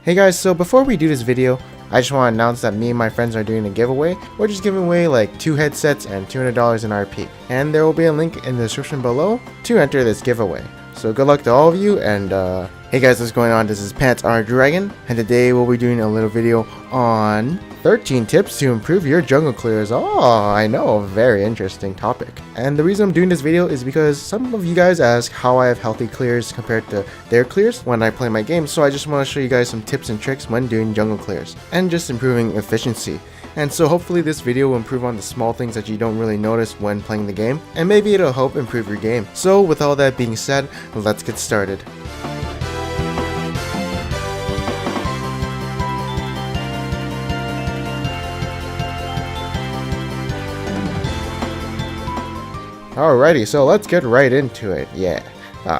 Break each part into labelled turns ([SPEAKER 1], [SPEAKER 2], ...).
[SPEAKER 1] Hey guys, so before we do this video, I just want to announce that me and my friends are doing a giveaway. We're just giving away like 2 headsets and $200 in RP. And there will be a link in the description below to enter this giveaway. So good luck to all of you, and hey guys, what's going on? This is Pants Our Dragon, and today we'll be doing a little video on 13 tips to improve your jungle clears. Oh, I know, a very interesting topic. And the reason I'm doing this video is because some of you guys ask how I have healthy clears compared to their clears when I play my game, so I just want to show you guys some tips and tricks when doing jungle clears, and just improving efficiency. And so hopefully this video will improve on the small things that you don't really notice when playing the game, and maybe it'll help improve your game. So with all that being said, let's get started. Alrighty, so let's get right into it.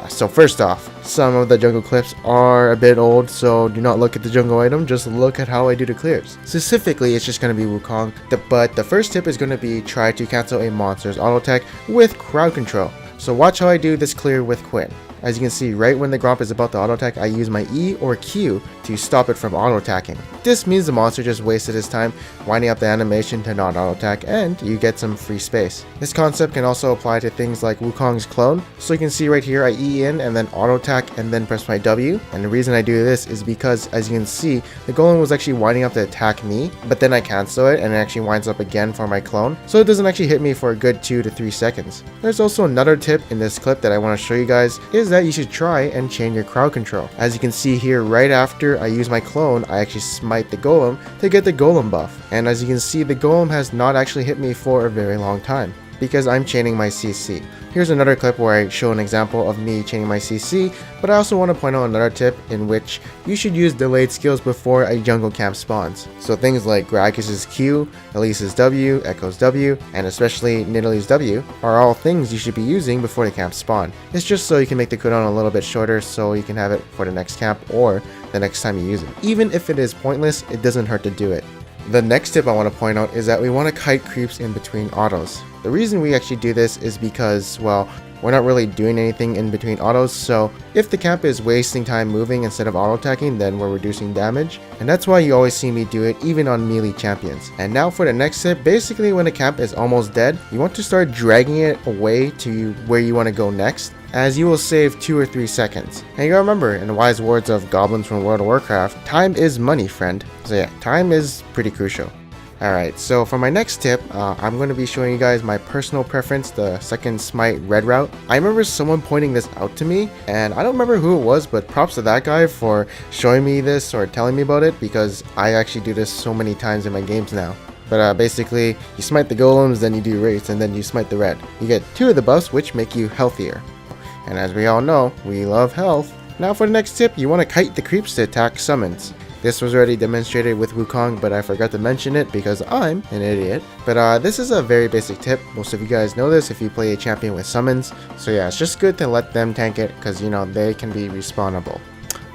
[SPEAKER 1] So first off, some of the jungle clips are a bit old, so do not look at the jungle item, just look at how I do the clears. Specifically, it's just going to be Wukong, but the first tip is going to be try to cancel a monster's auto attack with crowd control. So watch how I do this clear with Quinn. As you can see, right when the Gromp is about to auto attack, I use my E or Q to stop it from auto attacking. This means the monster just wasted his time winding up the animation to not auto attack, and you get some free space. This concept can also apply to things like Wukong's clone. So you can see right here, I E in and then auto attack and then press my W. And the reason I do this is because, as you can see, the golem was actually winding up to attack me, but then I cancel it and it actually winds up again for my clone. So it doesn't actually hit me for a good 2 to 3 seconds. There's also another tip in this clip that I want to show you guys, is that you should try and chain your crowd control. As you can see here, right after I use my clone, I actually smite the golem to get the golem buff. And as you can see, the golem has not actually hit me for a very long time, because I'm chaining my CC. Here's another clip where I show an example of me chaining my CC, but I also want to point out another tip in which you should use delayed skills before a jungle camp spawns. So things like Gragas' Q, Elise's W, Echo's W, and especially Nidalee's W are all things you should be using before the camp spawn. It's just so you can make the cooldown a little bit shorter so you can have it for the next camp or the next time you use it. Even if it is pointless, it doesn't hurt to do it. The next tip I want to point out is that we want to kite creeps in between autos. The reason we actually do this is because, well, we're not really doing anything in between autos, so if the camp is wasting time moving instead of auto attacking, then we're reducing damage, and that's why you always see me do it even on melee champions. And now for the next tip, basically when the camp is almost dead, you want to start dragging it away to where you want to go next, as you will save 2 or 3 seconds. And you gotta remember, in the wise words of goblins from World of Warcraft, time is money, friend. So yeah, time is pretty crucial. Alright, so for my next tip, I'm going to be showing you guys my personal preference, the second smite red route. I remember someone pointing this out to me, and I don't remember who it was, but props to that guy for showing me this or telling me about it, because I actually do this so many times in my games now. But basically, you smite the golems, then you do wraiths, and then you smite the red. You get 2 of the buffs, which make you healthier. And as we all know, we love health. Now for the next tip, you want to kite the creeps to attack summons. This was already demonstrated with Wukong, but I forgot to mention it because I'm an idiot. But this is a very basic tip. Most of you guys know this if you play a champion with summons. So yeah, it's just good to let them tank it because, you know, they can be respawnable.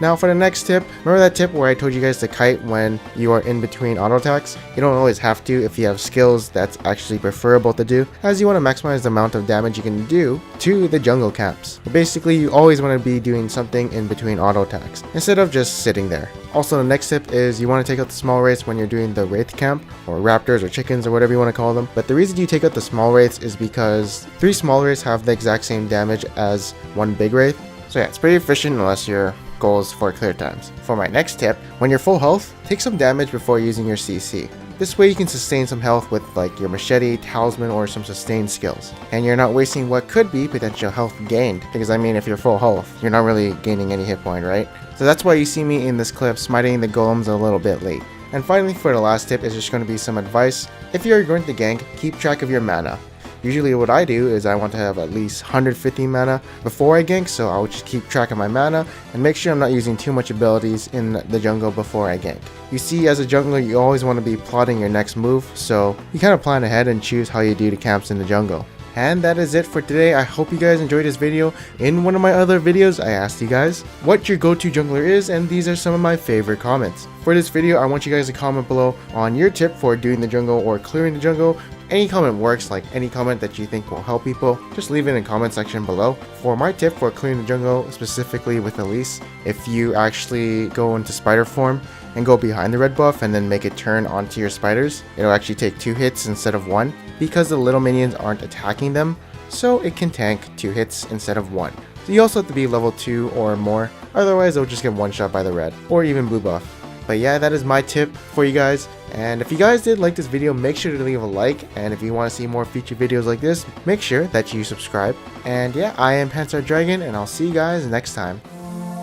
[SPEAKER 1] Now for the next tip, remember that tip where I told you guys to kite when you are in between auto attacks? You don't always have to. If you have skills, that's actually preferable to do, as you want to maximize the amount of damage you can do to the jungle camps. But basically, you always want to be doing something in between auto attacks, instead of just sitting there. Also, the next tip is you want to take out the small wraiths when you're doing the wraith camp, or raptors or chickens or whatever you want to call them. But the reason you take out the small wraiths is because 3 small wraiths have the exact same damage as 1 big wraith. So yeah, it's pretty efficient unless your goals for clear times. For my next tip, when you're full health, take some damage before using your CC. This way you can sustain some health with like your machete, talisman, or some sustained skills. And you're not wasting what could be potential health gained, because I mean, if you're full health, you're not really gaining any hit point, right? So that's why you see me in this clip smiting the golems a little bit late. And finally, for the last tip is just going to be some advice. If you're going to gank, keep track of your mana. Usually what I do is I want to have at least 150 mana before I gank, so I'll just keep track of my mana and make sure I'm not using too much abilities in the jungle before I gank. You see, as a jungler, you always want to be plotting your next move, so you kind of plan ahead and choose how you do the camps in the jungle. And that is it for today. I hope you guys enjoyed this video. In one of my other videos, I asked you guys what your go-to jungler is, and these are some of my favorite comments. For this video, I want you guys to comment below on your tip for doing the jungle or clearing the jungle, Any comment works, like any comment that you think will help people, just leave it in the comment section below. For my tip for clearing the jungle, specifically with Elise, if you actually go into spider form and go behind the red buff and then make it turn onto your spiders, it'll actually take 2 hits instead of 1 because the little minions aren't attacking them, so it can tank 2 hits instead of 1. So you also have to be level 2 or more, otherwise they'll just get one shot by the red or even blue buff. But yeah, that is my tip for you guys, and if you guys did like this video, make sure to leave a like, and if you want to see more future videos like this, make sure that you subscribe. And yeah, I am Panzer Dragon, and I'll see you guys next time.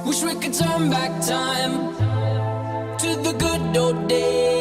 [SPEAKER 2] Wish we could turn back time to the good old days.